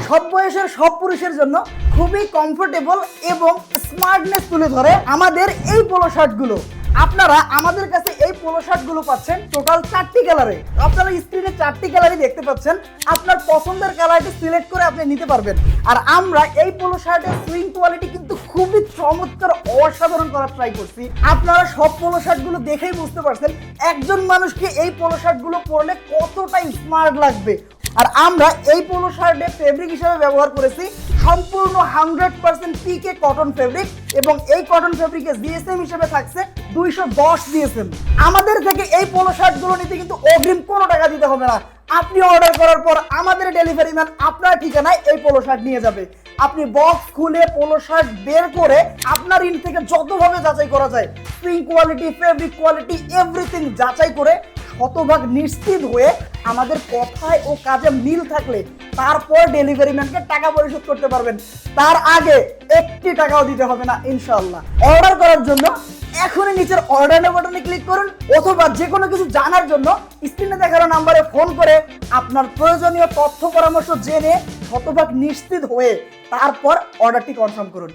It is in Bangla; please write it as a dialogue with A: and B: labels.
A: সব বয়সের সব পুরুষের জন্য খুবই কমফোর্টেবল এবং স্মার্টনেস তুলে ধরে আমাদের এই পোলো শার্টগুলো। আপনারা আমাদের কাছে এই পোলো শার্টগুলো পাচ্ছেন টোটাল 4টি কালারে। আপনারা স্ক্রিনে 4টি কালারই দেখতে পাচ্ছেন। আপনার পছন্দের কালারটি সিলেক্ট করে আপনি নিতে পারবেন। আর আমরা এই পোলো শার্টের সুইং কোয়ালিটি কিন্তু খুবই চমৎকার, অসাধারণ করার ট্রাই করছি। আপনারা সব পোলো শার্টগুলো দেখেই বুঝতে পারছেন একজন মানুষকে এই পোলো শার্টগুলো পরলে কতটা স্মার্ট লাগবে। আর আমরা এই পোলো শার্টে ফেব্রিক হিসেবে ব্যবহার করেছি সম্পূর্ণ 100% পিকে কটন ফেব্রিক, এবং এই কটন ফেব্রিকে জিএসএম হিসেবে থাকছে 210 জিএসএম। আমাদের থেকে এই পোলো শার্টগুলো নিতে কিন্তু অগ্রিম কোনো টাকা দিতে হবে না। আপনি অর্ডার করার পর আমাদের ডেলিভারি ম্যান আপনার ঠিকানায় এই পোলো শার্ট নিয়ে যাবে। আপনি বক্স খুলে পোলো শার্ট বের করে আপনার ইন থেকে যতভাবে যাচাই করা যায়, spring quality, fabric quality, everything যাচাই করে শতভাগ নিশ্চিত হয়ে আমাদের কথায় ও কাজে মিল থাকলে তারপর ডেলিভারি ম্যানকে টাকা পরিশোধ করতে পারবেন। তার আগে একটি টাকাও দিতে হবে না ইনশাআল্লাহ। অর্ডার করার জন্য এখনই নিচের অর্ডার নাও বাটনে ক্লিক করুন, অথবা যে কোনো কিছু জানার জন্য স্ক্রিনে দেখানো নম্বরে ফোন করে আপনার প্রয়োজনীয় তথ্য পরামর্শ জেনে শতভাগ নিশ্চিত হয়ে তারপর অর্ডারটি কনফার্ম করুন।